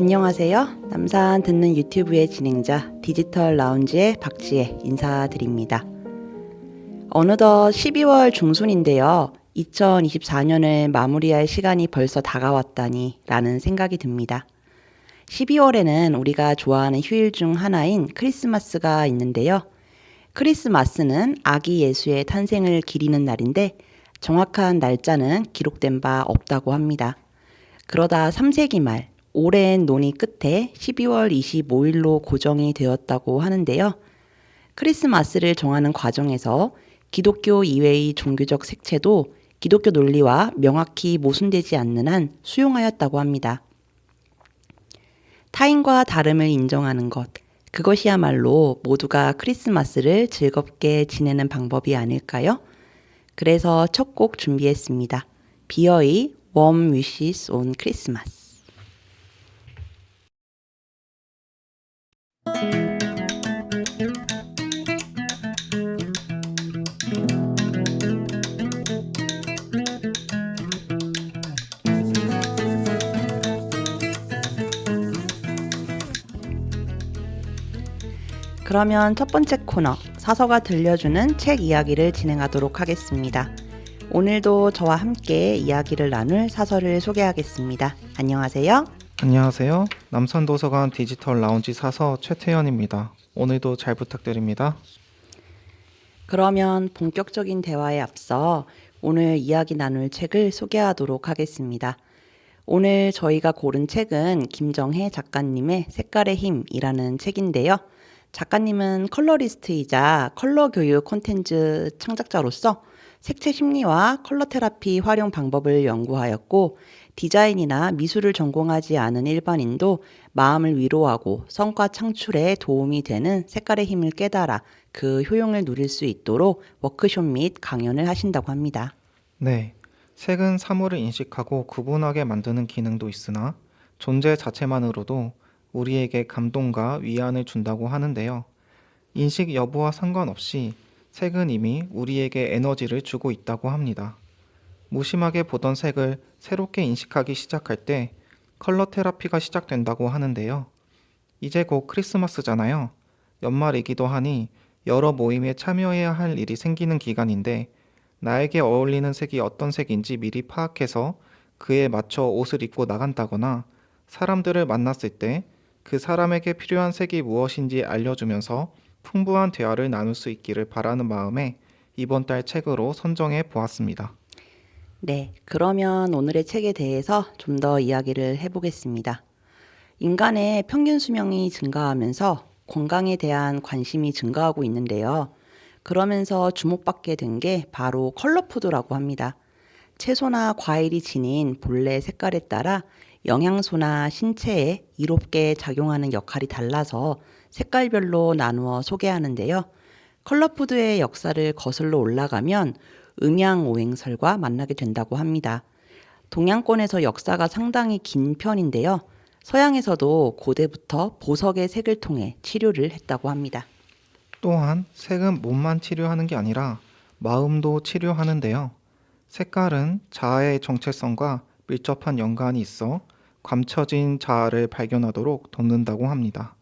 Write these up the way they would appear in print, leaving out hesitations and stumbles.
안녕하세요. 남산 듣는 유튜브의 진행자 디지털 라운지의 박지혜 인사드립니다. 어느덧 12월 중순인데요. 2024년을 마무리할 시간이 벌써 다가왔다니 라는 생각이 듭니다. 12월에는 우리가 좋아하는 휴일 중 하나인 크리스마스가 있는데요. 크리스마스는 아기 예수의 탄생을 기리는 날인데 정확한 날짜는 기록된 바 없다고 합니다. 그러다 3세기 말 오랜 논의 끝에 12월 25일로 고정이 되었다고 하는데요. 크리스마스를 정하는 과정에서 기독교 이외의 종교적 색채도 기독교 논리와 명확히 모순되지 않는 한 수용하였다고 합니다. 타인과 다름을 인정하는 것, 그것이야말로 모두가 크리스마스를 즐겁게 지내는 방법이 아닐까요? 그래서 첫 곡 준비했습니다. 비어의 Warm Wishes on Christmas. 그러면 첫 번째 코너, 사서가 들려주는 책 이야기를 진행하도록 하겠습니다. 오늘도 저와 함께 이야기를 나눌 사서를 소개하겠습니다. 안녕하세요. 안녕하세요. 남산도서관 디지털 라운지 사서 최태현입니다. 오늘도 잘 부탁드립니다. 그러면 본격적인 대화에 앞서 오늘 이야기 나눌 책을 소개하도록 하겠습니다. 오늘 저희가 고른 책은 김정혜 작가님의 색깔의 힘이라는 책인데요. 작가님은 컬러리스트이자 컬러 교육 콘텐츠 창작자로서 색채 심리와 컬러 테라피 활용 방법을 연구하였고, 디자인이나 미술을 전공하지 않은 일반인도 마음을 위로하고 성과 창출에 도움이 되는 색깔의 힘을 깨달아 그 효용을 누릴 수 있도록 워크숍 및 강연을 하신다고 합니다. 네, 색은 사물을 인식하고 구분하게 만드는 기능도 있으나 존재 자체만으로도 우리에게 감동과 위안을 준다고 하는데요. 인식 여부와 상관없이 색은 이미 우리에게 에너지를 주고 있다고 합니다. 무심하게 보던 색을 새롭게 인식하기 시작할 때 컬러 테라피가 시작된다고 하는데요. 이제 곧 크리스마스잖아요. 연말이기도 하니 여러 모임에 참여해야 할 일이 생기는 기간인데 나에게 어울리는 색이 어떤 색인지 미리 파악해서 그에 맞춰 옷을 입고 나간다거나 사람들을 만났을 때 그 사람에게 필요한 색이 무엇인지 알려주면서 풍부한 대화를 나눌 수 있기를 바라는 마음에 이번 달 책으로 선정해 보았습니다. 네, 그러면 오늘의 책에 대해서 좀 더 이야기를 해보겠습니다. 인간의 평균 수명이 증가하면서 건강에 대한 관심이 증가하고 있는데요. 그러면서 주목받게 된 게 바로 컬러푸드라고 합니다. 채소나 과일이 지닌 본래 색깔에 따라 영양소나 신체에 이롭게 작용하는 역할이 달라서 색깔별로 나누어 소개하는데요. 컬러푸드의 역사를 거슬러 올라가면 음양오행설과 만나게 된다고 합니다. 동양권에서 역사가 상당히 긴 편인데요. 서양에서도 고대부터 보석의 색을 통해 치료를 했다고 합니다. 또한 색은 몸만 치료하는 게 아니라 마음도 치료하는데요. 색깔은 자아의 정체성과 밀접한 연관이 있어 감춰진 자아를 발견하도록 돕는다고 합니다.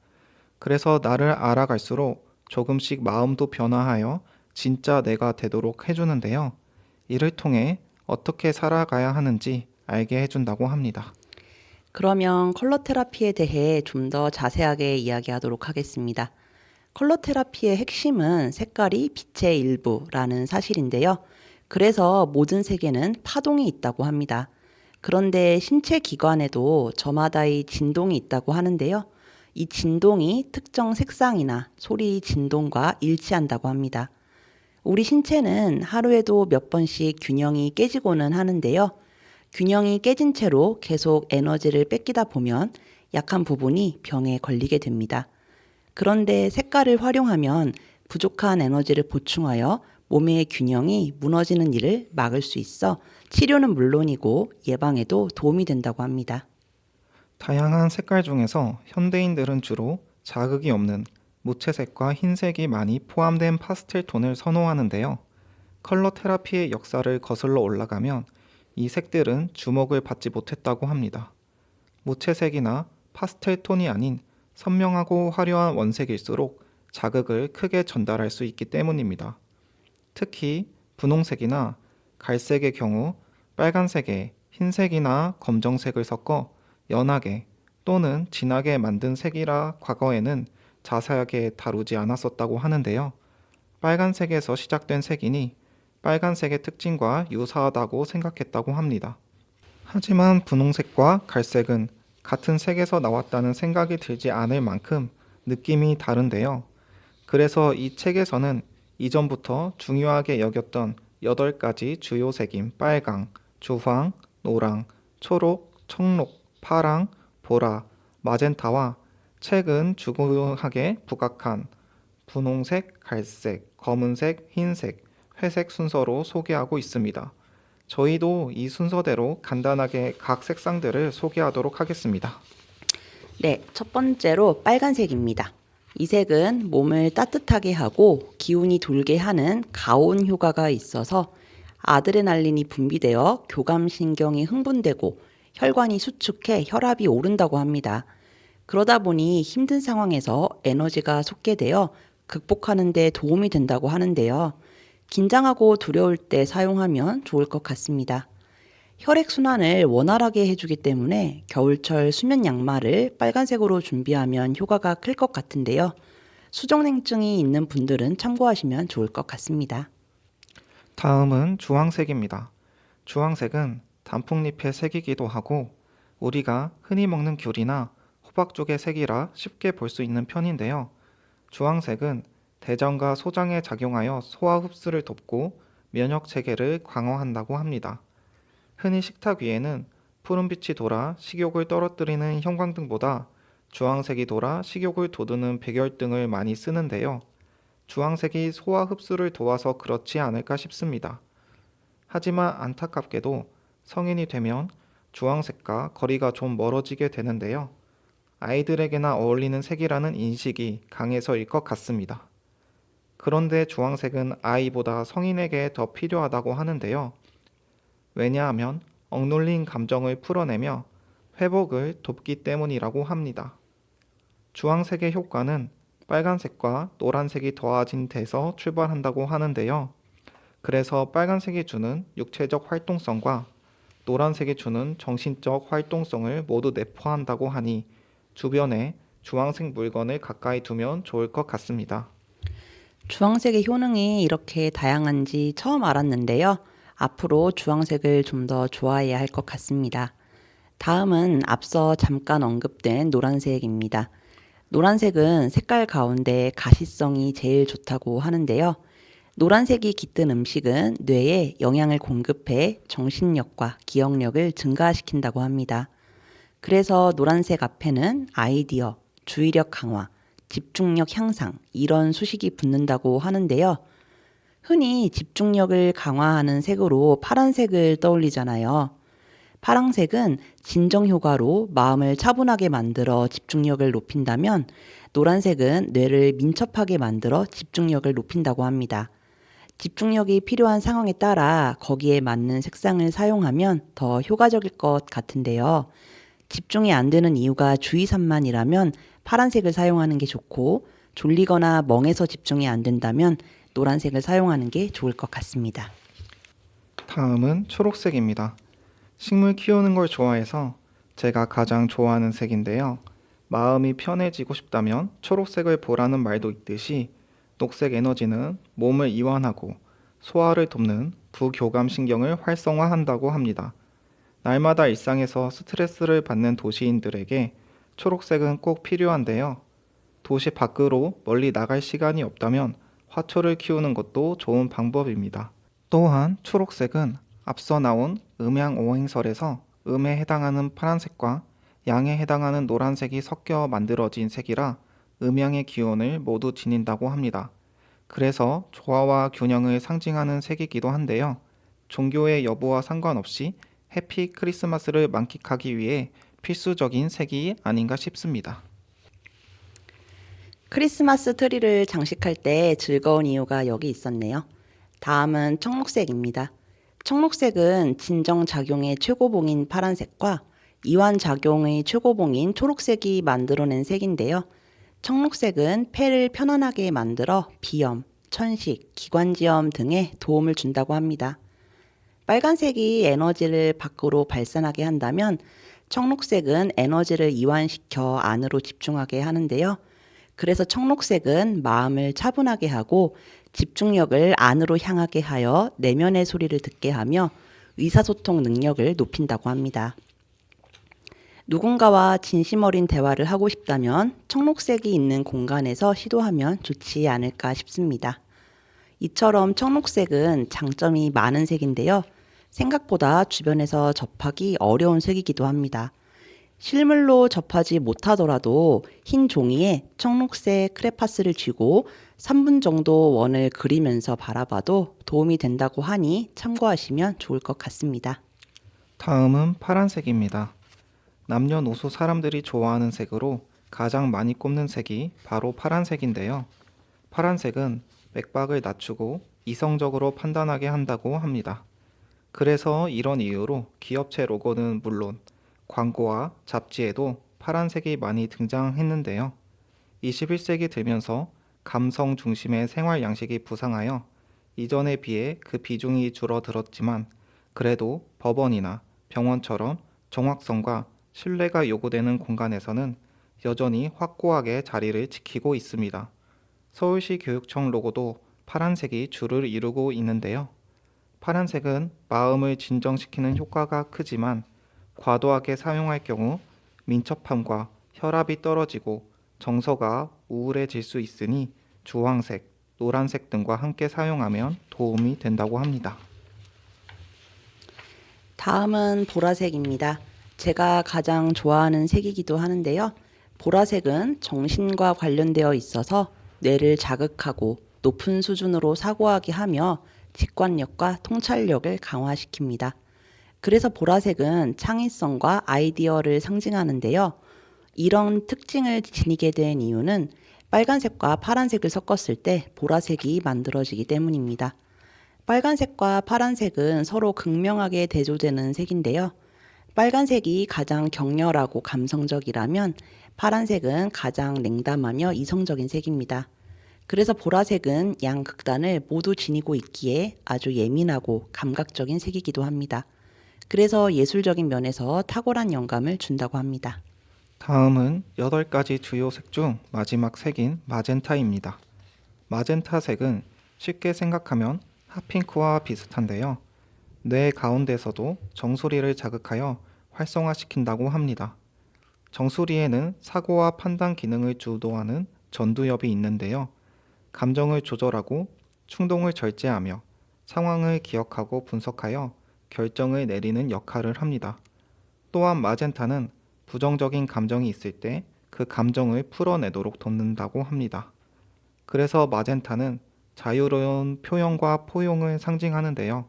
그래서 나를 알아갈수록 조금씩 마음도 변화하여 진짜 내가 되도록 해주는데요. 이를 통해 어떻게 살아가야 하는지 알게 해준다고 합니다. 그러면 컬러 테라피에 대해 좀 더 자세하게 이야기하도록 하겠습니다. 컬러 테라피의 핵심은 색깔이 빛의 일부라는 사실인데요. 그래서 모든 색에는 파동이 있다고 합니다. 그런데 신체 기관에도 저마다의 진동이 있다고 하는데요. 이 진동이 특정 색상이나 소리 진동과 일치한다고 합니다. 우리 신체는 하루에도 몇 번씩 균형이 깨지고는 하는데요. 균형이 깨진 채로 계속 에너지를 뺏기다 보면 약한 부분이 병에 걸리게 됩니다. 그런데 색깔을 활용하면 부족한 에너지를 보충하여 몸의 균형이 무너지는 일을 막을 수 있어 치료는 물론이고 예방에도 도움이 된다고 합니다. 다양한 색깔 중에서 현대인들은 주로 자극이 없는 무채색과 흰색이 많이 포함된 파스텔 톤을 선호하는데요. 컬러 테라피의 역사를 거슬러 올라가면 이 색들은 주목을 받지 못했다고 합니다. 무채색이나 파스텔 톤이 아닌 선명하고 화려한 원색일수록 자극을 크게 전달할 수 있기 때문입니다. 특히 분홍색이나 갈색의 경우 빨간색에 흰색이나 검정색을 섞어 연하게 또는 진하게 만든 색이라 과거에는 자세하게 다루지 않았었다고 하는데요. 빨간색에서 시작된 색이니 빨간색의 특징과 유사하다고 생각했다고 합니다. 하지만 분홍색과 갈색은 같은 색에서 나왔다는 생각이 들지 않을 만큼 느낌이 다른데요. 그래서 이 책에서는 이전부터 중요하게 여겼던 8가지 주요 색인 빨강, 주황, 노랑, 초록, 청록, 파랑, 보라, 마젠타와 최근 중요하게 부각한 분홍색, 갈색, 검은색, 흰색, 회색 순서로 소개하고 있습니다. 저희도 이 순서대로 간단하게 각 색상들을 소개하도록 하겠습니다. 네, 첫 번째로 빨간색입니다. 이 색은 몸을 따뜻하게 하고 기운이 돌게 하는 가온 효과가 있어서 아드레날린이 분비되어 교감신경이 흥분되고 혈관이 수축해 혈압이 오른다고 합니다. 그러다 보니 힘든 상황에서 에너지가 솟게 되어 극복하는 데 도움이 된다고 하는데요. 긴장하고 두려울 때 사용하면 좋을 것 같습니다. 혈액순환을 원활하게 해주기 때문에 겨울철 수면 양말을 빨간색으로 준비하면 효과가 클 것 같은데요. 수족냉증이 있는 분들은 참고하시면 좋을 것 같습니다. 다음은 주황색입니다. 주황색은 단풍잎의 색이기도 하고 우리가 흔히 먹는 귤이나 호박 쪽의 색이라 쉽게 볼 수 있는 편인데요. 주황색은 대장과 소장에 작용하여 소화 흡수를 돕고 면역 체계를 강화한다고 합니다. 흔히 식탁 위에는 푸른빛이 돌아 식욕을 떨어뜨리는 형광등보다 주황색이 돌아 식욕을 돋우는 백열등을 많이 쓰는데요. 주황색이 소화 흡수를 도와서 그렇지 않을까 싶습니다. 하지만 안타깝게도 성인이 되면 주황색과 거리가 좀 멀어지게 되는데요. 아이들에게나 어울리는 색이라는 인식이 강해서일 것 같습니다. 그런데 주황색은 아이보다 성인에게 더 필요하다고 하는데요. 왜냐하면 억눌린 감정을 풀어내며 회복을 돕기 때문이라고 합니다. 주황색의 효과는 빨간색과 노란색이 더해진 데서 출발한다고 하는데요. 그래서 빨간색이 주는 육체적 활동성과 노란색이 주는 정신적 활동성을 모두 내포한다고 하니 주변에 주황색 물건을 가까이 두면 좋을 것 같습니다. 주황색의 효능이 이렇게 다양한지 처음 알았는데요. 앞으로 주황색을 좀 더 좋아해야 할 것 같습니다. 다음은 앞서 잠깐 언급된 노란색입니다. 노란색은 색깔 가운데 가시성이 제일 좋다고 하는데요. 노란색이 깃든 음식은 뇌에 영양을 공급해 정신력과 기억력을 증가시킨다고 합니다. 그래서 노란색 앞에는 아이디어, 주의력 강화, 집중력 향상 이런 수식이 붙는다고 하는데요. 흔히 집중력을 강화하는 색으로 파란색을 떠올리잖아요. 파란색은 진정 효과로 마음을 차분하게 만들어 집중력을 높인다면 노란색은 뇌를 민첩하게 만들어 집중력을 높인다고 합니다. 집중력이 필요한 상황에 따라 거기에 맞는 색상을 사용하면 더 효과적일 것 같은데요. 집중이 안 되는 이유가 주의산만이라면 파란색을 사용하는 게 좋고 졸리거나 멍해서 집중이 안 된다면 노란색을 사용하는 게 좋을 것 같습니다. 다음은 초록색입니다. 식물 키우는 걸 좋아해서 제가 가장 좋아하는 색인데요. 마음이 편해지고 싶다면 초록색을 보라는 말도 있듯이 녹색 에너지는 몸을 이완하고 소화를 돕는 부교감신경을 활성화한다고 합니다. 날마다 일상에서 스트레스를 받는 도시인들에게 초록색은 꼭 필요한데요. 도시 밖으로 멀리 나갈 시간이 없다면 화초를 키우는 것도 좋은 방법입니다. 또한 초록색은 앞서 나온 음양오행설에서 음에 해당하는 파란색과 양에 해당하는 노란색이 섞여 만들어진 색이라 음양의 기운을 모두 지닌다고 합니다. 그래서 조화와 균형을 상징하는 색이기도 한데요. 종교의 여부와 상관없이 해피 크리스마스를 만끽하기 위해 필수적인 색이 아닌가 싶습니다. 크리스마스 트리를 장식할 때 즐거운 이유가 여기 있었네요. 다음은 청록색입니다. 청록색은 진정작용의 최고봉인 파란색과 이완 작용의 최고봉인 초록색이 만들어낸 색인데요. 청록색은 폐를 편안하게 만들어 비염, 천식, 기관지염 등에 도움을 준다고 합니다. 빨간색이 에너지를 밖으로 발산하게 한다면 청록색은 에너지를 이완시켜 안으로 집중하게 하는데요. 그래서 청록색은 마음을 차분하게 하고 집중력을 안으로 향하게 하여 내면의 소리를 듣게 하며 의사소통 능력을 높인다고 합니다. 누군가와 진심 어린 대화를 하고 싶다면 청록색이 있는 공간에서 시도하면 좋지 않을까 싶습니다. 이처럼 청록색은 장점이 많은 색인데요. 생각보다 주변에서 접하기 어려운 색이기도 합니다. 실물로 접하지 못하더라도 흰 종이에 청록색 크레파스를 쥐고 3분 정도 원을 그리면서 바라봐도 도움이 된다고 하니 참고하시면 좋을 것 같습니다. 다음은 파란색입니다. 남녀노소 사람들이 좋아하는 색으로 가장 많이 꼽는 색이 바로 파란색인데요. 파란색은 맥박을 낮추고 이성적으로 판단하게 한다고 합니다. 그래서 이런 이유로 기업체 로고는 물론 광고와 잡지에도 파란색이 많이 등장했는데요. 21세기 들면서 감성 중심의 생활 양식이 부상하여 이전에 비해 그 비중이 줄어들었지만 그래도 법원이나 병원처럼 정확성과 신뢰가 요구되는 공간에서는 여전히 확고하게 자리를 지키고 있습니다. 서울시 교육청 로고도 파란색이 주를 이루고 있는데요. 파란색은 마음을 진정시키는 효과가 크지만 과도하게 사용할 경우 민첩함과 혈압이 떨어지고 정서가 우울해질 수 있으니 주황색, 노란색 등과 함께 사용하면 도움이 된다고 합니다. 다음은 보라색입니다. 제가 가장 좋아하는 색이기도 하는데요. 보라색은 정신과 관련되어 있어서 뇌를 자극하고 높은 수준으로 사고하게 하며 직관력과 통찰력을 강화시킵니다. 그래서 보라색은 창의성과 아이디어를 상징하는데요. 이런 특징을 지니게 된 이유는 빨간색과 파란색을 섞었을 때 보라색이 만들어지기 때문입니다. 빨간색과 파란색은 서로 극명하게 대조되는 색인데요. 빨간색이 가장 격렬하고 감성적이라면 파란색은 가장 냉담하며 이성적인 색입니다. 그래서 보라색은 양극단을 모두 지니고 있기에 아주 예민하고 감각적인 색이기도 합니다. 그래서 예술적인 면에서 탁월한 영감을 준다고 합니다. 다음은 8가지 주요 색 중 마지막 색인 마젠타입니다. 마젠타 색은 쉽게 생각하면 핫핑크와 비슷한데요. 뇌 가운데서도 정수리를 자극하여 활성화시킨다고 합니다. 정수리에는 사고와 판단 기능을 주도하는 전두엽이 있는데요. 감정을 조절하고 충동을 절제하며 상황을 기억하고 분석하여 결정을 내리는 역할을 합니다. 또한 마젠타는 부정적인 감정이 있을 때 그 감정을 풀어내도록 돕는다고 합니다. 그래서 마젠타는 자유로운 표현과 포용을 상징하는데요.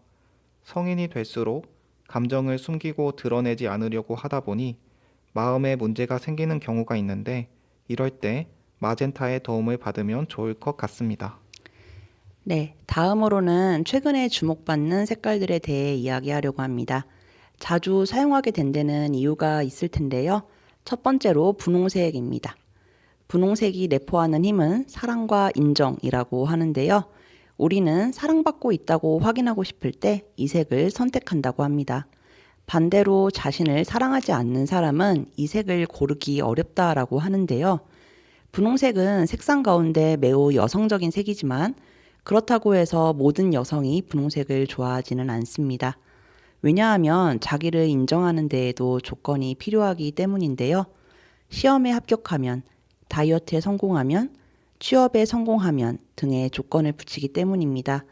성인이 될수록 감정을 숨기고 드러내지 않으려고 하다 보니 마음에 문제가 생기는 경우가 있는데 이럴 때 마젠타의 도움을 받으면 좋을 것 같습니다. 네, 다음으로는 최근에 주목받는 색깔들에 대해 이야기하려고 합니다. 자주 사용하게 된 데는 이유가 있을 텐데요. 첫 번째로 분홍색입니다. 분홍색이 내포하는 힘은 사랑과 인정이라고 하는데요. 우리는 사랑받고 있다고 확인하고 싶을 때 이 색을 선택한다고 합니다. 반대로 자신을 사랑하지 않는 사람은 이 색을 고르기 어렵다라고 하는데요. 분홍색은 색상 가운데 매우 여성적인 색이지만 그렇다고 해서 모든 여성이 분홍색을 좋아하지는 않습니다. 왜냐하면 자기를 인정하는 데에도 조건이 필요하기 때문인데요. 시험에 합격하면, 다이어트에 성공하면, 취업에 성공하면 등의 조건을 붙이기 때문입니다.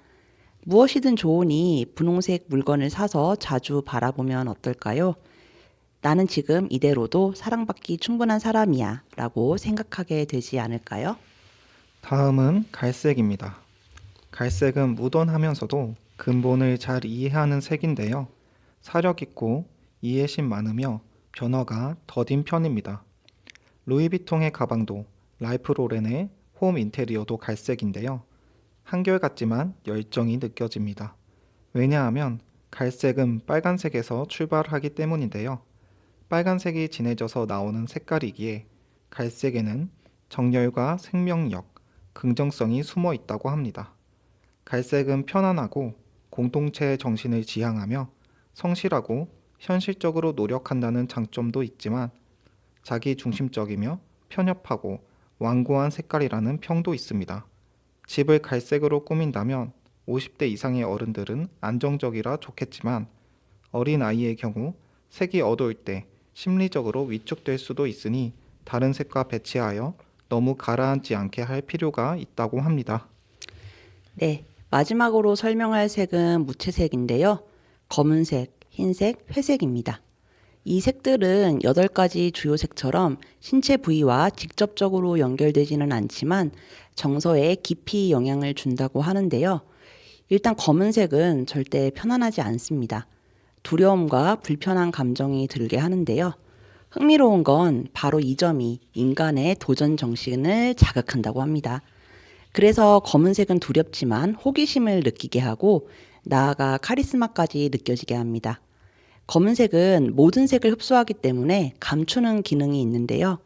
무엇이든 좋으니 분홍색 물건을 사서 자주 바라보면 어떨까요? 나는 지금 이대로도 사랑받기 충분한 사람이야 라고 생각하게 되지 않을까요? 다음은 갈색입니다. 갈색은 무던하면서도 근본을 잘 이해하는 색인데요. 사력 있고 이해심 많으며 변화가 더딘 편입니다. 루이비통의 가방도 랄프 로렌의 홈 인테리어도 갈색인데요. 한결같지만 열정이 느껴집니다. 왜냐하면 갈색은 빨간색에서 출발하기 때문인데요. 빨간색이 진해져서 나오는 색깔이기에 갈색에는 정열과 생명력, 긍정성이 숨어 있다고 합니다. 갈색은 편안하고 공동체의 정신을 지향하며 성실하고 현실적으로 노력한다는 장점도 있지만 자기 중심적이며 편협하고 완고한 색깔이라는 평도 있습니다. 집을 갈색으로 꾸민다면 50대 이상의 어른들은 안정적이라 좋겠지만 어린 아이의 경우 색이 어두울 때 심리적으로 위축될 수도 있으니 다른 색과 배치하여 너무 가라앉지 않게 할 필요가 있다고 합니다. 네, 마지막으로 설명할 색은 무채색인데요. 검은색, 흰색, 회색입니다. 이 색들은 8가지 주요 색처럼 신체 부위와 직접적으로 연결되지는 않지만 정서에 깊이 영향을 준다고 하는데요. 일단 검은색은 절대 편안하지 않습니다. 두려움과 불편한 감정이 들게 하는데요. 흥미로운 건 바로 이 점이 인간의 도전 정신을 자극한다고 합니다. 그래서 검은색은 두렵지만 호기심을 느끼게 하고 나아가 카리스마까지 느껴지게 합니다. 검은색은 모든 색을 흡수하기 때문에 감추는 기능이 있는데요.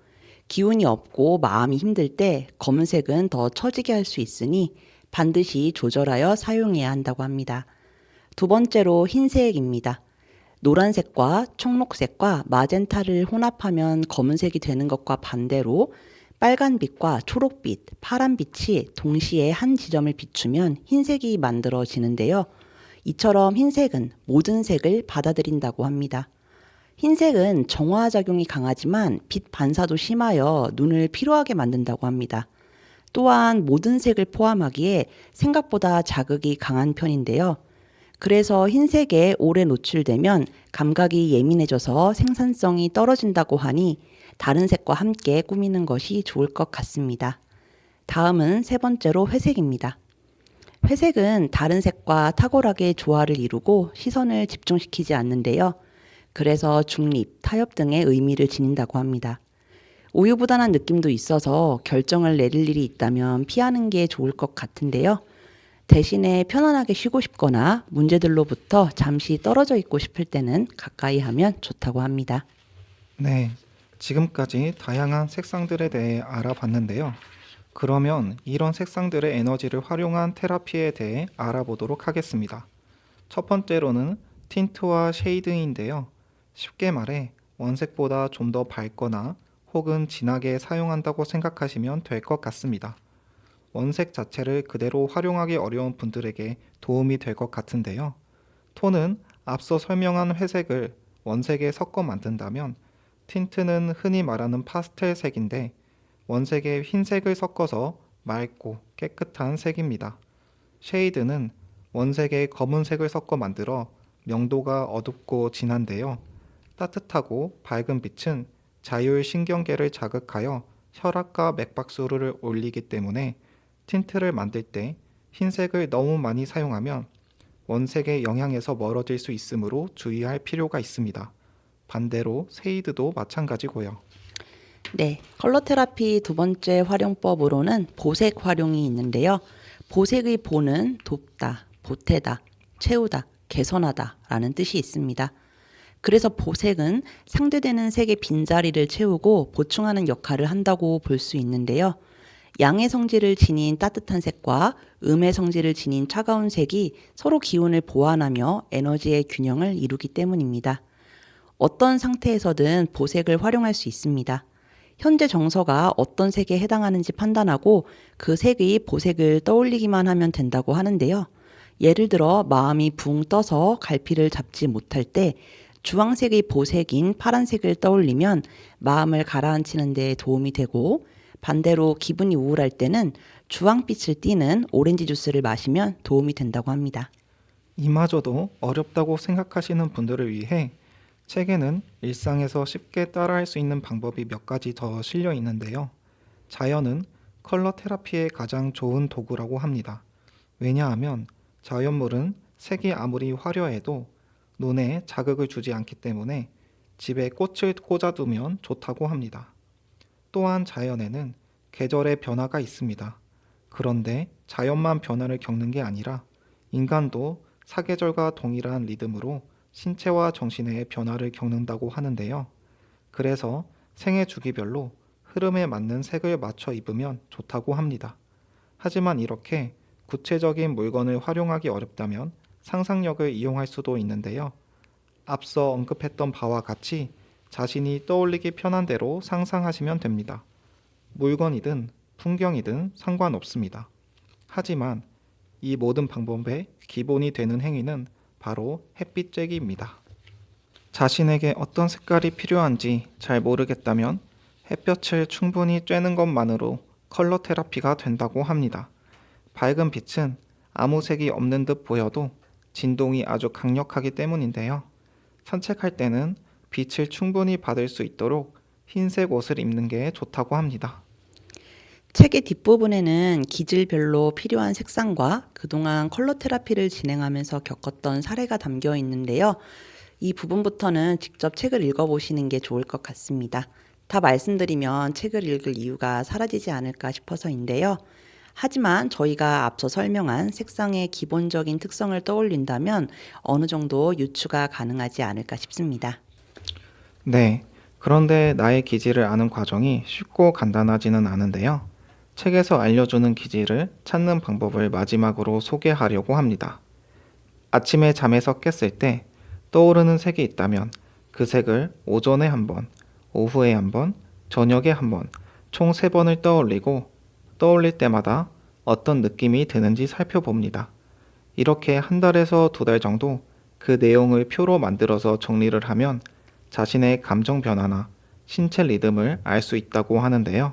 기운이 없고 마음이 힘들 때 검은색은 더 처지게 할 수 있으니 반드시 조절하여 사용해야 한다고 합니다. 두 번째로 흰색입니다. 노란색과 청록색과 마젠타를 혼합하면 검은색이 되는 것과 반대로 빨간빛과 초록빛, 파란빛이 동시에 한 지점을 비추면 흰색이 만들어지는데요. 이처럼 흰색은 모든 색을 받아들인다고 합니다. 흰색은 정화작용이 강하지만 빛 반사도 심하여 눈을 피로하게 만든다고 합니다. 또한 모든 색을 포함하기에 생각보다 자극이 강한 편인데요. 그래서 흰색에 오래 노출되면 감각이 예민해져서 생산성이 떨어진다고 하니 다른 색과 함께 꾸미는 것이 좋을 것 같습니다. 다음은 세 번째로 회색입니다. 회색은 다른 색과 탁월하게 조화를 이루고 시선을 집중시키지 않는데요. 그래서 중립, 타협 등의 의미를 지닌다고 합니다. 우유부단한 느낌도 있어서 결정을 내릴 일이 있다면 피하는 게 좋을 것 같은데요. 대신에 편안하게 쉬고 싶거나 문제들로부터 잠시 떨어져 있고 싶을 때는 가까이 하면 좋다고 합니다. 네, 지금까지 다양한 색상들에 대해 알아봤는데요. 그러면 이런 색상들의 에너지를 활용한 테라피에 대해 알아보도록 하겠습니다. 첫 번째로는 틴트와 쉐이드인데요. 쉽게 말해 원색보다 좀 더 밝거나 혹은 진하게 사용한다고 생각하시면 될 것 같습니다. 원색 자체를 그대로 활용하기 어려운 분들에게 도움이 될 것 같은데요. 톤은 앞서 설명한 회색을 원색에 섞어 만든다면 틴트는 흔히 말하는 파스텔 색인데 원색에 흰색을 섞어서 맑고 깨끗한 색입니다. 쉐이드는 원색에 검은색을 섞어 만들어 명도가 어둡고 진한데요. 따뜻하고 밝은 빛은 자율신경계를 자극하여 혈압과 맥박수를 올리기 때문에 틴트를 만들 때 흰색을 너무 많이 사용하면 원색의 영향에서 멀어질 수 있으므로 주의할 필요가 있습니다. 반대로 쉐이드도 마찬가지고요. 네, 컬러 테라피 두 번째 활용법으로는 보색 활용이 있는데요. 보색의 보는 돕다, 보태다, 채우다, 개선하다 라는 뜻이 있습니다. 그래서 보색은 상대되는 색의 빈자리를 채우고 보충하는 역할을 한다고 볼 수 있는데요. 양의 성질을 지닌 따뜻한 색과 음의 성질을 지닌 차가운 색이 서로 기운을 보완하며 에너지의 균형을 이루기 때문입니다. 어떤 상태에서든 보색을 활용할 수 있습니다. 현재 정서가 어떤 색에 해당하는지 판단하고 그 색의 보색을 떠올리기만 하면 된다고 하는데요. 예를 들어 마음이 붕 떠서 갈피를 잡지 못할 때 주황색의 보색인 파란색을 떠올리면 마음을 가라앉히는 데 도움이 되고 반대로 기분이 우울할 때는 주황빛을 띠는 오렌지 주스를 마시면 도움이 된다고 합니다. 이마저도 어렵다고 생각하시는 분들을 위해 책에는 일상에서 쉽게 따라할 수 있는 방법이 몇 가지 더 실려 있는데요. 자연은 컬러 테라피의 가장 좋은 도구라고 합니다. 왜냐하면 자연물은 색이 아무리 화려해도 눈에 자극을 주지 않기 때문에 집에 꽃을 꽂아두면 좋다고 합니다. 또한 자연에는 계절의 변화가 있습니다. 그런데 자연만 변화를 겪는 게 아니라 인간도 사계절과 동일한 리듬으로 신체와 정신의 변화를 겪는다고 하는데요. 그래서 생애 주기별로 흐름에 맞는 색을 맞춰 입으면 좋다고 합니다. 하지만 이렇게 구체적인 물건을 활용하기 어렵다면 상상력을 이용할 수도 있는데요. 앞서 언급했던 바와 같이 자신이 떠올리기 편한 대로 상상하시면 됩니다. 물건이든 풍경이든 상관없습니다. 하지만 이 모든 방법의 기본이 되는 행위는 바로 햇빛 쬐기입니다. 자신에게 어떤 색깔이 필요한지 잘 모르겠다면 햇볕을 충분히 쬐는 것만으로 컬러 테라피가 된다고 합니다. 밝은 빛은 아무 색이 없는 듯 보여도 진동이 아주 강력하기 때문인데요. 산책할 때는 빛을 충분히 받을 수 있도록 흰색 옷을 입는 게 좋다고 합니다. 책의 뒷부분에는 기질별로 필요한 색상과 그동안 컬러 테라피를 진행하면서 겪었던 사례가 담겨 있는데요. 이 부분부터는 직접 책을 읽어보시는 게 좋을 것 같습니다. 다 말씀드리면 책을 읽을 이유가 사라지지 않을까 싶어서인데요. 하지만 저희가 앞서 설명한 색상의 기본적인 특성을 떠올린다면 어느 정도 유추가 가능하지 않을까 싶습니다. 네, 그런데 나의 기질을 아는 과정이 쉽고 간단하지는 않은데요. 책에서 알려주는 기질을 찾는 방법을 마지막으로 소개하려고 합니다. 아침에 잠에서 깼을 때 떠오르는 색이 있다면 그 색을 오전에 한 번, 오후에 한 번, 저녁에 한 번, 총 3번을 떠올리고 떠올릴 때마다 어떤 느낌이 드는지 살펴봅니다. 이렇게 한 달에서 2달 정도 그 내용을 표로 만들어서 정리를 하면 자신의 감정 변화나 신체 리듬을 알 수 있다고 하는데요.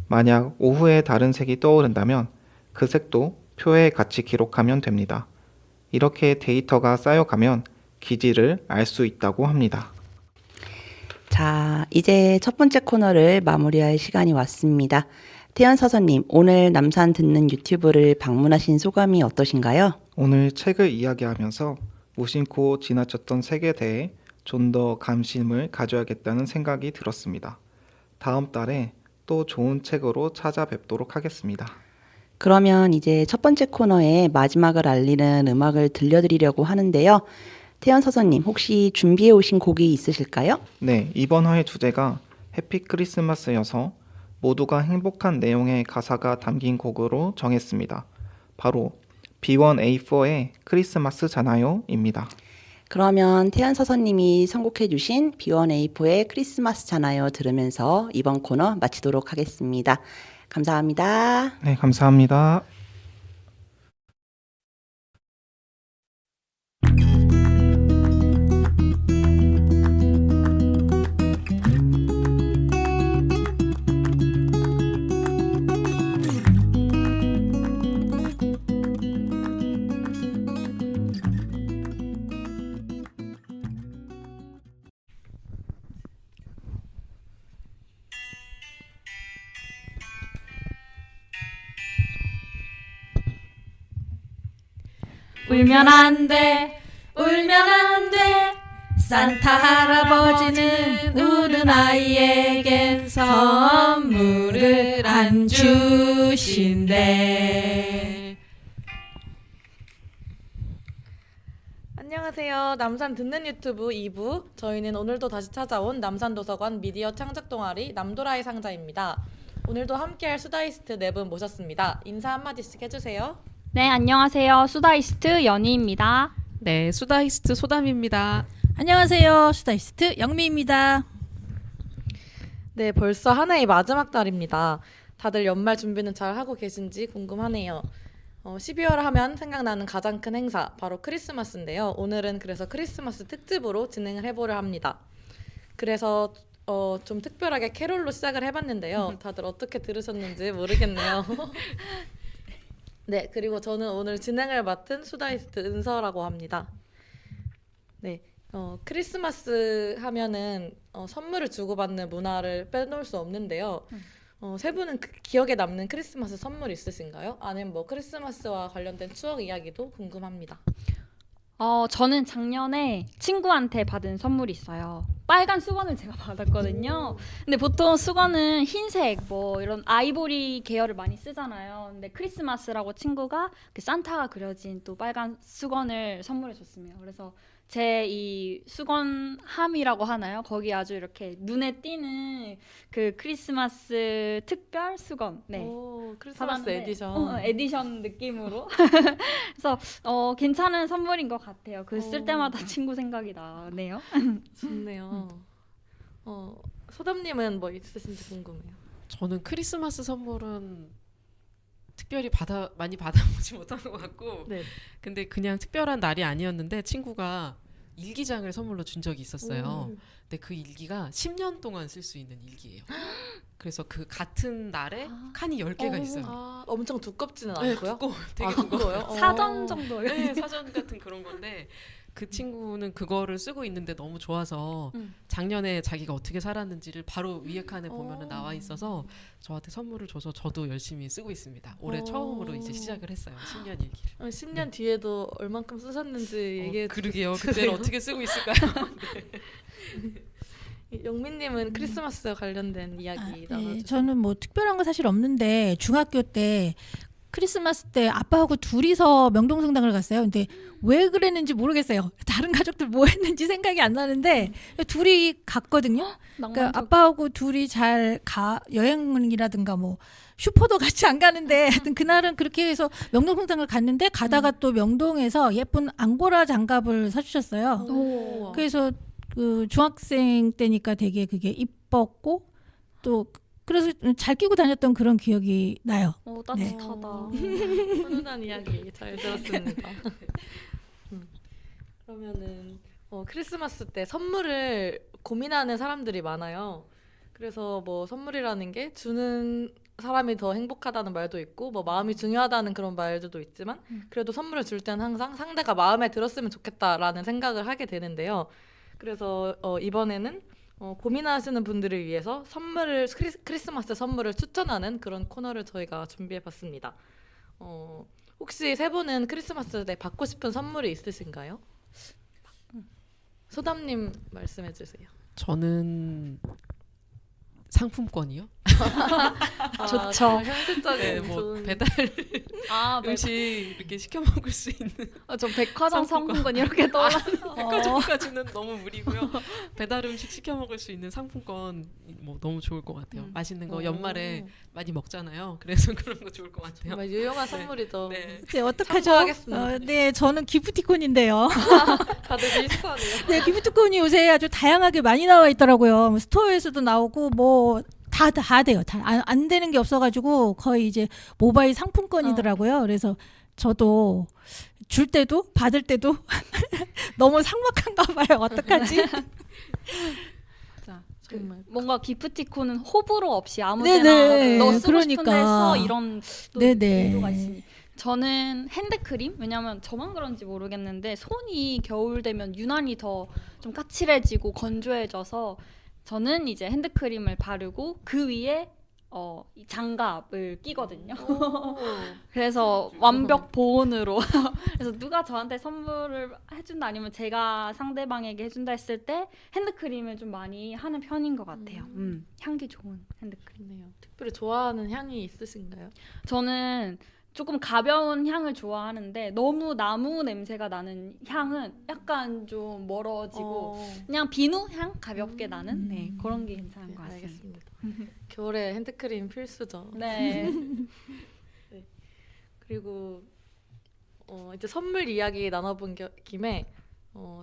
만약 오후에 다른 색이 떠오른다면 그 색도 표에 같이 기록하면 됩니다. 이렇게 데이터가 쌓여가면 기질을 알 수 있다고 합니다. 자, 이제 첫 번째 코너를 마무리할 시간이 왔습니다. 태연 사서님, 오늘 남산 듣는 유튜브를 방문하신 소감이 어떠신가요? 오늘 책을 이야기하면서 무심코 지나쳤던 색에 대해 좀 더 관심을 가져야겠다는 생각이 들었습니다. 다음 달에 또 좋은 책으로 찾아뵙도록 하겠습니다. 그러면 이제 첫 번째 코너의 마지막을 알리는 음악을 들려드리려고 하는데요. 태연 사서님, 혹시 준비해 오신 곡이 있으실까요? 네, 이번 화의 주제가 해피 크리스마스여서 모두가 행복한 내용의 가사가 담긴 곡으로 정했습니다. 바로 B1A4의 크리스마스잖아요입니다. 그러면 태연 사서님이 선곡해 주신 B1A4의 크리스마스잖아요 들으면서 이번 코너 마치도록 하겠습니다. 감사합니다. 네, 감사합니다. 울면 안 돼, 울면 안 돼. 산타 할아버지는 우는 아이에겐 선물을 안 주신대. 안녕하세요. 남산 듣는 유튜브 2부. 저희는 오늘도 다시 찾아온 남산도서관 미디어 창작 동아리 남도라의 상자입니다. 오늘도 함께할 수다이스트 4분 모셨습니다. 인사 한마디씩 해주세요. 네, 안녕하세요. 수다이스트 연희입니다. 네, 수다이스트 소담입니다. 안녕하세요. 수다이스트 영미입니다. 네, 벌써 한 해의 마지막 달입니다. 다들 연말 준비는 잘 하고 계신지 궁금하네요. 12월 하면 생각나는 가장 큰 행사, 바로 크리스마스인데요. 오늘은 그래서 크리스마스 특집으로 진행을 해보려 합니다. 그래서 좀 특별하게 캐롤로 시작을 해봤는데요. 다들 어떻게 들으셨는지 모르겠네요. 네, 그리고 저는 오늘 진행을 맡은 수다이스트 은서라고 합니다. 네, 크리스마스 하면은 선물을 주고받는 문화를 빼놓을 수 없는데요. 세 분은 기억에 남는 크리스마스 선물 있으신가요? 아니면 뭐 크리스마스와 관련된 추억 이야기도 궁금합니다. 저는 작년에 친구한테 받은 선물이 있어요. 빨간 수건을 제가 받았거든요. 근데 보통 수건은 흰색, 뭐 이런 아이보리 계열을 많이 쓰잖아요. 근데 크리스마스라고 친구가 그 산타가 그려진 또 빨간 수건을 선물해 줬습니다. 그래서 제 이 수건함이라고 하나요? 거기 아주 이렇게 눈에 띄는 그 크리스마스 특별 수건. 네. 오, 크리스마스 받았는데, 에디션. 에디션 느낌으로. 그래서 괜찮은 선물인 것 같아요. 그 쓸 때마다 친구 생각이 나네요. 좋네요. 소담님은 뭐 있으신지 궁금해요. 저는 크리스마스 선물은 특별히 많이 받아보지 못하는 것 같고, 네. 근데 그냥 특별한 날이 아니었는데 친구가 일기장을 선물로 준 적이 있었어요. 근데 그 일기가 10년 동안 쓸 수 있는 일기예요. 그래서 그 같은 날에 칸이 10개가 있어요. 아, 엄청 두껍지는 네, 않고요? 되게 두꺼워요? 사전 정도요. 네, 사전 같은 그런 건데 그 친구는 그거를 쓰고 있는데 너무 좋아서 작년에 자기가 어떻게 살았는지를 바로 위에 칸에 보면은 나와 있어서 저한테 선물을 줘서 저도 열심히 쓰고 있습니다. 올해 처음으로 이제 시작을 했어요. 10년 일기를. 10년 뒤에도 얼만큼 쓰셨는지 얘기해 그러게요. 주세요. 그때는 어떻게 쓰고 있을까요? 영민님은 크리스마스와 관련된 이야기 나눠주세요. 저는 뭐 특별한 거 사실 없는데 중학교 때 크리스마스 때 아빠하고 둘이서 명동성당을 갔어요. 근데 왜 그랬는지 모르겠어요. 다른 가족들 뭐 했는지 생각이 안 나는데 둘이 갔거든요. 그러니까 아빠하고 둘이 잘 여행이라든가 뭐 슈퍼도 같이 안 가는데 하여튼 그날은 그렇게 해서 명동성당을 갔는데 가다가 또 명동에서 예쁜 앙고라 장갑을 사주셨어요. 오. 그래서 그 중학생 때니까 되게 그게 이뻤고 또 그래서 잘 끼고 다녔던 그런 기억이 나요. 따뜻하다. 훈훈한 이야기 잘 들었습니다. 그러면은 크리스마스 때 선물을 고민하는 사람들이 많아요. 그래서 뭐 선물이라는 게 주는 사람이 더 행복하다는 말도 있고 뭐 마음이 중요하다는 그런 말들도 있지만 그래도 선물을 줄 때는 항상 상대가 마음에 들었으면 좋겠다라는 생각을 하게 되는데요. 그래서 이번에는 고민하시는 분들을 위해서 크리스마스 선물을 추천하는 그런 코너를 저희가 준비해봤습니다. 혹시 세 분은 크리스마스 때 받고 싶은 선물이 있으신가요? 소담님 말씀해주세요. 저는 상품권이요? 좋죠. 현실적인 네, 뭐 좋은 배달 아, 음식 이렇게 시켜 먹을 수 있는 저 백화점 상품권. 상품권 이렇게 떠올라. 백화점까지는 너무 무리고요. 배달 음식 시켜 먹을 수 있는 상품권 뭐 너무 좋을 것 같아요. 맛있는 거 연말에 많이 먹잖아요. 그래서 그런 거 좋을 것 같아요. 정말 유용한 선물이죠. 네. 이제 어떡하죠? 참고하겠습니다. 네, 저는 기프티콘인데요. 다들 비슷하네요. 네, 기프티콘이 요새 아주 다양하게 많이 나와 있더라고요. 뭐 스토어에서도 나오고 뭐 다 돼요. 다 안 되는 게 없어가지고 거의 이제 모바일 상품권이더라고요. 그래서 저도 줄 때도 받을 때도 너무 삭막한가 봐요. 어떡하지? 정말. 뭔가 기프티콘은 호불호 없이 아무 네네. 데나 너 쓰고 그러니까. 싶은 데서 이런 또 네네. 의도가 있으니. 저는 핸드크림? 왜냐면 저만 그런지 모르겠는데 손이 겨울 되면 유난히 더 좀 까칠해지고 건조해져서 저는 이제 핸드크림을 바르고 그 위에 이 장갑을 끼거든요. 그래서 완벽 보온으로. 그래서 누가 저한테 선물을 해준다 아니면 제가 상대방에게 해준다 했을 때 핸드크림을 좀 많이 하는 편인 것 같아요. 향기 좋은 핸드크림. 좋네요. 특별히 좋아하는 향이 있으신가요? 저는 조금 가벼운 향을 좋아하는데 너무 나무 냄새가 나는 향은 약간 좀 멀어지고 그냥 비누 향 가볍게 나는 네, 그런 게 괜찮은 것 같습니다. 알겠습니다. 겨울에 핸드크림 필수죠. 네. 네. 그리고 이제 선물 이야기 나눠본 김에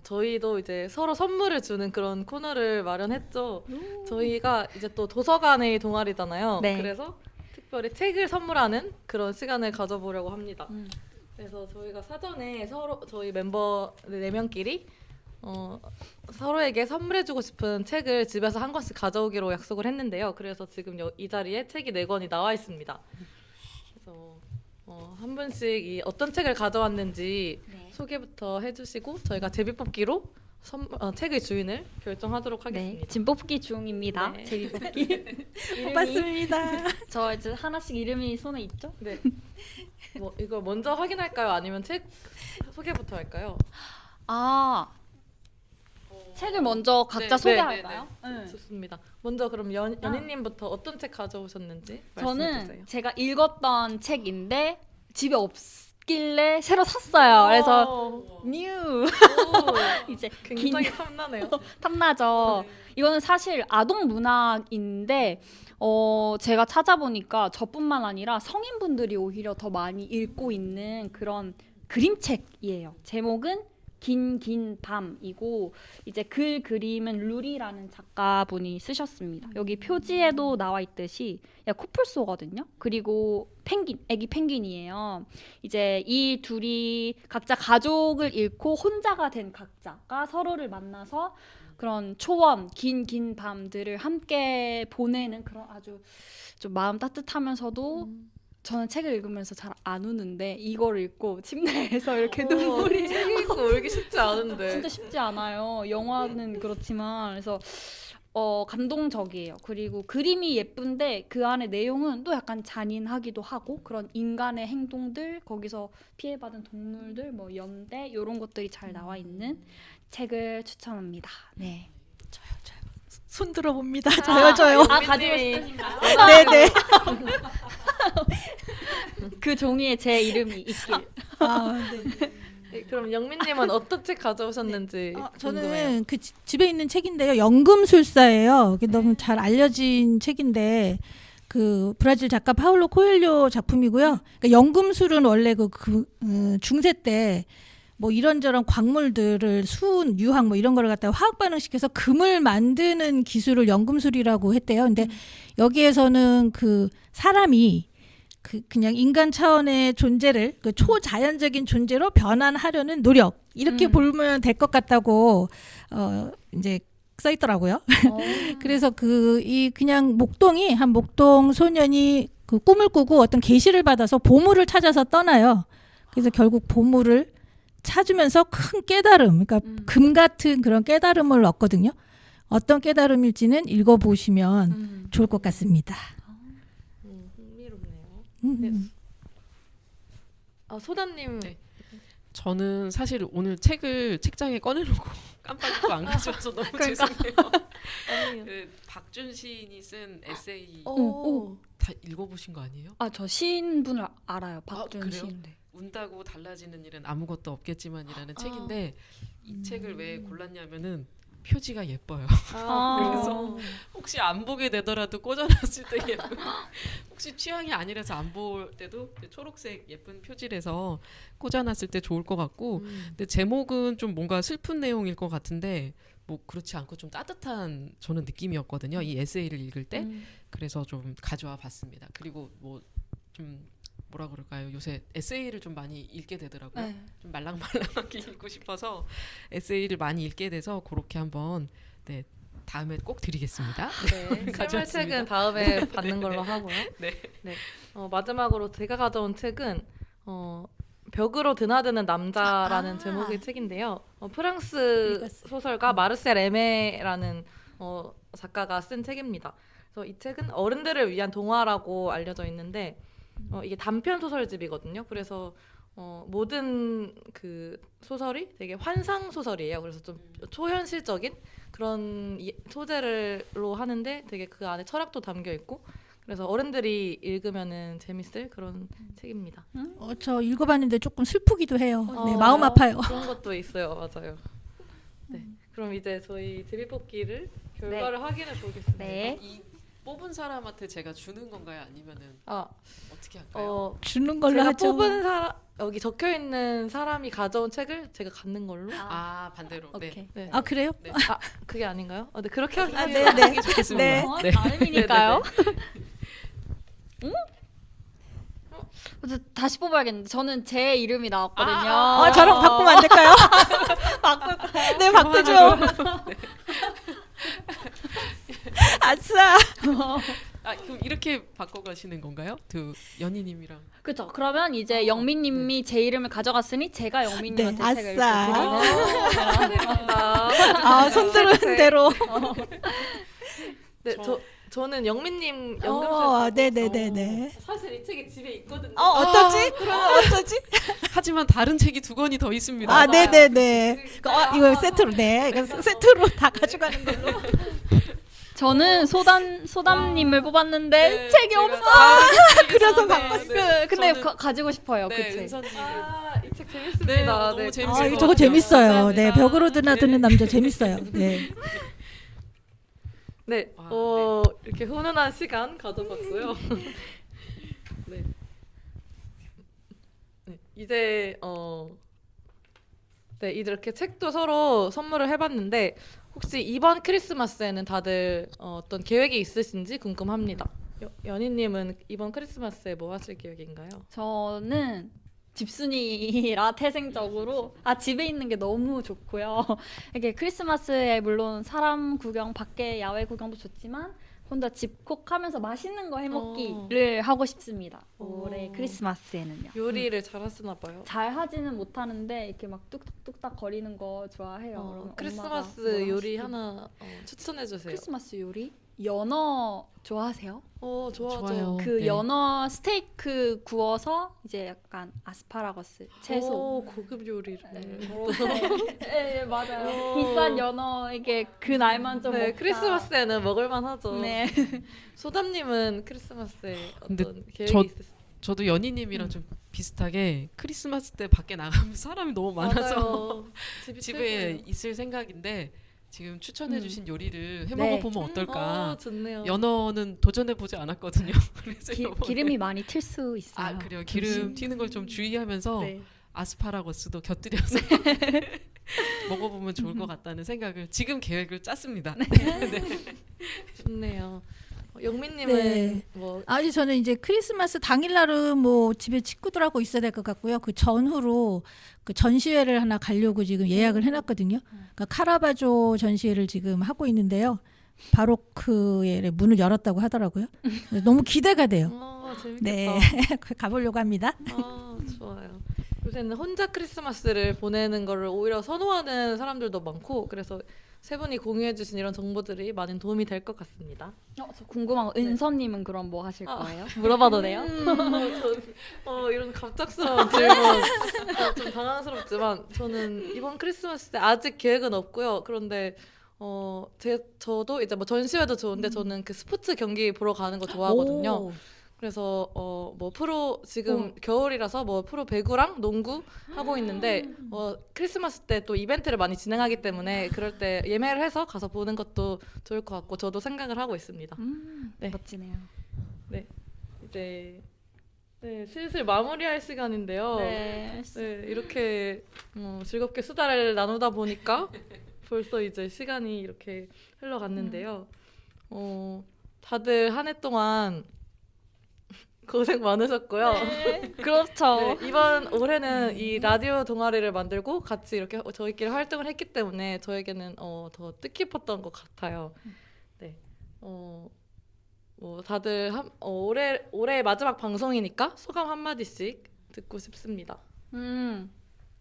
저희도 이제 서로 선물을 주는 그런 코너를 마련했죠. 저희가 이제 또 도서관의 동아리잖아요. 네. 그래서 특별히 책을 선물하는 그런 시간을 가져보려고 합니다. 그래서 저희가 사전에 서로 저희 멤버 4명끼리 서로에게 선물해주고 싶은 책을 집에서 한 권씩 가져오기로 약속을 했는데요. 그래서 지금 이 자리에 책이 4권이 나와 있습니다. 그래서 한 분씩 어떤 책을 가져왔는지 네. 소개부터 해주시고 저희가 제비뽑기로 책의 주인을 결정하도록 하겠습니다. 네, 지금 뽑기 중입니다. 네. 제비 뽑기. 맞습니다. 저 이제 하나씩 이름이 손에 있죠? 네. 뭐 이거 먼저 확인할까요? 아니면 책 소개부터 할까요? 책을 먼저 각자 네, 소개할까요? 좋습니다. 먼저 그럼 연희님부터 어떤 책 가져오셨는지 말씀해 저는 주세요. 제가 읽었던 책인데 집에 있길래 새로 샀어요. 그래서 뉴 이제 굉장히 탐나네요. 탐나죠. 이거는 사실 아동 문학인데 제가 찾아보니까 저뿐만 아니라 성인분들이 오히려 더 많이 읽고 있는 그런 그림책이에요. 제목은 긴 밤이고 이제 그림은 루리라는 작가분이 쓰셨습니다. 여기 표지에도 나와 있듯이 코뿔소거든요. 그리고 펭귄, 애기 펭귄이에요. 이제 이 둘이 각자 가족을 잃고 혼자가 된 각자가 서로를 만나서 그런 초원, 긴 밤들을 함께 보내는 그런 아주 좀 마음 따뜻하면서도 저는 책을 읽으면서 잘 안 우는데 이걸 읽고 침대에서 이렇게 눈물이 책 읽고 울기 쉽지 않은데. 진짜 쉽지 않아요. 영화는 그렇지만 그래서 감동적이에요. 그리고 그림이 예쁜데 그 안에 내용은 또 약간 잔인하기도 하고 그런 인간의 행동들 거기서 피해받은 동물들 뭐 연대 이런 것들이 잘 나와 있는 책을 추천합니다. 네. 손 들어봅니다. 저요. 가지고 싶으신가요? 네네. 그 종이에 제 이름이 있길. 네. 네, 그럼 영민님은 어떤 책 가져오셨는지 궁금해요. 저는 그 집에 있는 책인데요. 연금술사예요. 이게 너무 잘 알려진 책인데 그 브라질 작가 파울로 코엘료 작품이고요. 그러니까 연금술은 원래 중세 때 뭐 이런저런 광물들을 수은, 유황 뭐 이런 거를 갖다가 화학 반응시켜서 금을 만드는 기술을 연금술이라고 했대요. 근데 여기에서는 그 사람이 그냥 인간 차원의 존재를 그 초자연적인 존재로 변환하려는 노력 이렇게 보면 될 것 같다고 이제 써 있더라고요. 그래서 그냥 한 목동 소년이 그 꿈을 꾸고 어떤 계시를 받아서 보물을 찾아서 떠나요. 그래서 결국 보물을 찾으면서 큰 깨달음, 그러니까 금 같은 그런 깨달음을 얻거든요. 어떤 깨달음일지는 읽어보시면 좋을 것 같습니다. 흥미롭네요. 네. 소담님. 네. 저는 사실 오늘 책을 책장에 꺼내놓고 깜빡 잊고 안 가져와서 너무 죄송해요. 그 박준 시인이 쓴 에세이 다 읽어보신 거 아니에요? 저 시인분을 알아요. 박준 그래요? 시인. 네. 운다고 달라지는 일은 아무것도 없겠지만이라는 책인데 이 책을 왜 골랐냐면은 표지가 예뻐요. 그래서 혹시 안 보게 되더라도 꽂아놨을 때 예쁜 혹시 취향이 아니라서 안 볼 때도 초록색 예쁜 표지라서 꽂아놨을 때 좋을 것 같고 근데 제목은 좀 뭔가 슬픈 내용일 것 같은데 뭐 그렇지 않고 좀 따뜻한 저는 느낌이었거든요. 이 에세이를 읽을 때 그래서 좀 가져와 봤습니다. 그리고 뭐 좀 뭐라 그럴까요? 요새 에세이를 좀 많이 읽게 되더라고요. 네. 좀 말랑말랑하게 읽고 싶어서 에세이를 많이 읽게 돼서 그렇게 한번 다음에 꼭 드리겠습니다. 네, 생활 가져왔습니다. 책은 다음에 받는 걸로 하고요. 네. 마지막으로 제가 가져온 책은 벽으로 드나드는 남자라는 제목의 책인데요. 프랑스 소설가 마르셀 에메라는 작가가 쓴 책입니다. 그래서 이 책은 어른들을 위한 동화라고 알려져 있는데 이게 단편 소설집이거든요. 그래서 모든 그 소설이 되게 환상 소설이에요. 그래서 좀 초현실적인 그런 소재로 하는데 되게 그 안에 철학도 담겨 있고 그래서 어른들이 읽으면은 재밌을 그런 책입니다. 저 읽어봤는데 조금 슬프기도 해요. 네, 어, 마음 아파요. 그런 것도 있어요. 맞아요. 네. 그럼 이제 저희 제비뽑기를 결과를 확인해 보겠습니다. 네. 이 뽑은 사람한테 제가 주는 건가요? 아니면은 아, 어떻게 할까요? 주는 걸로 제가 하죠. 뽑은 사람 여기 적혀 있는 사람이 가져온 책을 제가 갖는 걸로. 반대로. 오케이. 네. 아 그래요? 네. 그게 아닌가요? 네, 그렇게 하긴 네, 해요. 네. 하는 게 좋겠습니다. 네. 네. 나름이니까요. 다시 뽑아야겠는데 저는 제 이름이 나왔거든요. 저랑 바꾸면 안 될까요? 네, 바꾸죠. 아싸. 그럼 이렇게 바꿔가시는 건가요? 두 연희님이랑. 그렇죠. 그러면 이제 영민님이 제 이름을 가져갔으니 제가 영민님한테 네, 책을 아싸. 이렇게 드리는. 손 드는 대로. 네, 저는 영민님 네네네네. 사실 이 책이 집에 있거든요. 어쩌지? 그러면 어쩌지? 하지만 다른 책이 2권이 더 있습니다. 아, 네네네. 이거 세트로, 이거 세트로 다 가져가는 걸로. 저는 소담님을 뽑았는데 네, 책이 제가- 없어. 그래서 근데 저는- 가지고 싶어요. 네, 그 책. 은서님. 이 책 재밌습니다. 네, 너무 재밌을 이거 것 저거 같아요. 재밌어요. 네, 감사합니다. 벽으로 드나드는 남자 재밌어요. 네. 네, 와, 이렇게 훈훈한 시간 가져봤고요. 네. 네, 이제 네, 이렇게 책도 서로 선물을 해봤는데 혹시 이번 크리스마스에는 다들 어떤 계획이 있으신지 궁금합니다. 연희님은 이번 크리스마스에 뭐 하실 계획인가요? 저는 집순이라 태생적으로 집에 있는 게 너무 좋고요. 이게 크리스마스에 물론 사람 구경, 밖에 야외 구경도 좋지만 혼자 집콕하면서 맛있는 거 해먹기를 하고 싶습니다. 올해 어. 크리스마스에는요. 요리를 잘 하시나 봐요. 잘 하지는 못하는데 이렇게 막 뚝딱뚝딱 거리는 거 좋아해요. 그러면 엄마가 크리스마스 뭐라 요리 하시죠? 하나 추천해 주세요. 크리스마스 요리? 연어 좋아하세요? 좋아하죠. 좋아요. 그 네. 연어 스테이크 구워서 이제 약간 아스파라거스, 채소. 고급 요리를. 네, 맞아요. 오. 비싼 연어 이게 그 날만 좀 네, 먹자. 크리스마스에는 먹을만 하죠. 네. 소담님은 크리스마스에 근데 어떤 계획이 저- 있으세요? 저도 연희님이랑 좀 비슷하게 크리스마스 때 밖에 나가면 사람이 너무 많아서 맞아요. 집이 집에 최고예요. 있을 생각인데 지금 추천해주신 요리를 네. 해먹어보면 어떨까. 좋네요. 연어는 도전해보지 않았거든요. 그래서 이번에- 기름이 많이 튈 수 있어요. 그래요. 기름 튀는 걸 좀 주의하면서 네. 아스파라거스도 곁들여서 먹어보면 좋을 것 같다는 생각을 지금 계획을 짰습니다. 좋네요. 영민님은 네. 뭐 아니 저는 이제 크리스마스 당일날은 뭐 집에 친구들하고 있어야 될 것 같고요. 그 전후로 그 전시회를 하나 가려고 지금 예약을 해놨거든요. 그러니까 카라바조 전시회를 지금 하고 있는데요. 바로크의 문을 열었다고 하더라고요. 너무 기대가 돼요. 재밌겠다. 네, 가보려고 합니다. 좋아요. 요새는 혼자 크리스마스를 보내는 거를 오히려 선호하는 사람들도 많고 그래서 세 분이 공유해주신 이런 정보들이 많은 도움이 될 것 같습니다. 저 궁금한 거 은서님은 그럼 뭐 하실 아. 거예요? 물어봐도 돼요? 이런 갑작스러운 질문 좀 당황스럽지만 저는 이번 크리스마스 때 아직 계획은 없고요. 그런데 저도 이제 뭐 전시회도 좋은데 저는 그 스포츠 경기 보러 가는 거 좋아하거든요. 오. 그래서 뭐 프로 지금 겨울이라서 뭐 프로 배구랑 농구 하고 있는데 크리스마스 때 또 이벤트를 많이 진행하기 때문에 그럴 때 예매를 해서 가서 보는 것도 좋을 것 같고 저도 생각을 하고 있습니다. 네. 멋지네요. 이제 슬슬 마무리할 시간인데요. 네. 이렇게 즐겁게 수다를 나누다 보니까 벌써 이제 시간이 이렇게 흘러갔는데요. 다들 한 해 동안 고생 많으셨고요. 그렇죠. 네, 이번 올해는 이 라디오 동아리를 만들고 같이 이렇게 저희끼리 활동을 했기 때문에 저에게는 더 뜻깊었던 것 같아요. 네, 뭐 다들 올해 마지막 방송이니까 소감 한 마디씩 듣고 싶습니다.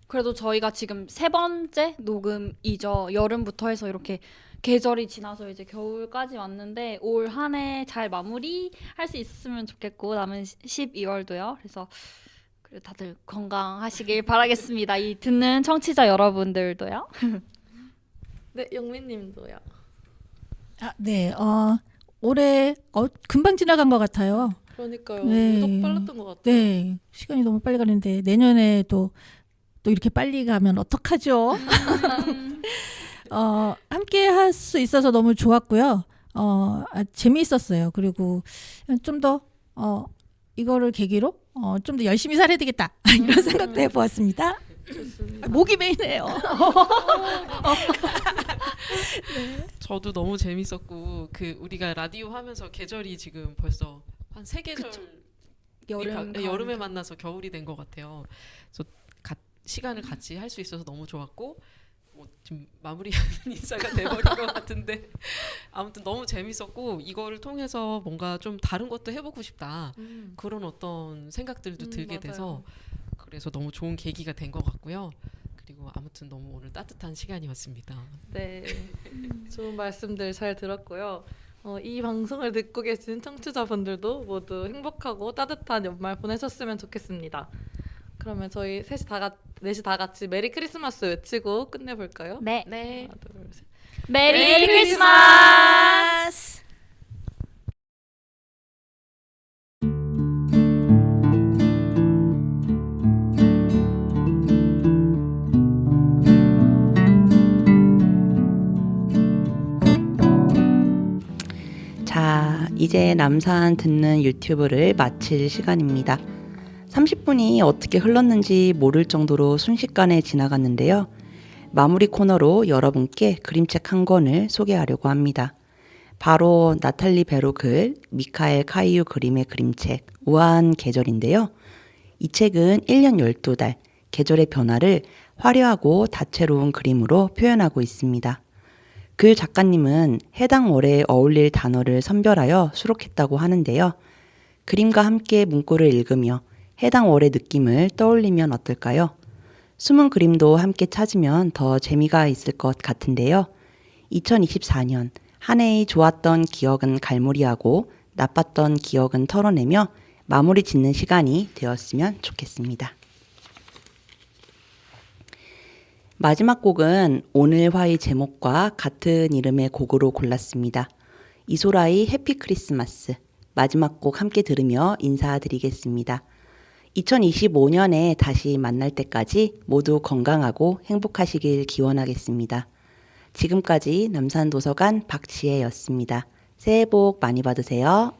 그래도 저희가 지금 3번째 녹음이죠. 여름부터 해서 이렇게 계절이 지나서 이제 겨울까지 왔는데 올 한 해 잘 마무리할 수 있었으면 좋겠고 남은 12월도요. 그래서 다들 건강하시길 바라겠습니다. 이 듣는 청취자 여러분들도요. 네, 영민님도요. 네, 올해 금방 지나간 것 같아요. 그러니까요. 네. 유독 빨랐던 것 같아요. 네, 시간이 너무 빨리 가는데 내년에 또 이렇게 빨리 가면 어떡하죠? 함께 할 수 있어서 너무 좋았고요. 재미있었어요. 그리고 좀 더 이거를 계기로 좀 더 열심히 살아야 되겠다 이런 생각도 해보았습니다. 좋습니다. 목이 메이네요. 저도 너무 재밌었고 우리가 라디오 하면서 계절이 지금 벌써 한 3계절 여름에 만나서 겨울이 된 것 같아요. 그래서 시간을 같이 할 수 있어서 너무 좋았고 지금 마무리하는 인사가 돼버린 것 같은데 아무튼 너무 재밌었고 이거를 통해서 뭔가 좀 다른 것도 해보고 싶다 그런 어떤 생각들도 들게 맞아요. 돼서 그래서 너무 좋은 계기가 된 것 같고요. 그리고 아무튼 너무 오늘 따뜻한 시간이었습니다. 네, 좋은 말씀들 잘 들었고요. 이 방송을 듣고 계신 청취자분들도 모두 행복하고 따뜻한 연말 보내셨으면 좋겠습니다. 그러면 저희 넷이 다 같이 메리 크리스마스 외치고 끝내볼까요? 네. 네. 하나, 둘, 셋. 메리 크리스마스! 자, 이제 남산 듣는 유튜브를 마칠 시간입니다. 30분이 어떻게 흘렀는지 모를 정도로 순식간에 지나갔는데요. 마무리 코너로 여러분께 그림책 한 권을 소개하려고 합니다. 바로 나탈리 베로 글, 미카엘 카이유 그림의 그림책 우아한 계절인데요. 이 책은 1년 12달, 계절의 변화를 화려하고 다채로운 그림으로 표현하고 있습니다. 글 작가님은 해당 월에 어울릴 단어를 선별하여 수록했다고 하는데요. 그림과 함께 문구를 읽으며 해당 월의 느낌을 떠올리면 어떨까요? 숨은 그림도 함께 찾으면 더 재미가 있을 것 같은데요. 2024년 한 해의 좋았던 기억은 갈무리하고 나빴던 기억은 털어내며 마무리 짓는 시간이 되었으면 좋겠습니다. 마지막 곡은 오늘 화의 제목과 같은 이름의 곡으로 골랐습니다. 이소라의 해피 크리스마스. 마지막 곡 함께 들으며 인사드리겠습니다. 2025년에 다시 만날 때까지 모두 건강하고 행복하시길 기원하겠습니다. 지금까지 남산도서관 박지혜였습니다. 새해 복 많이 받으세요.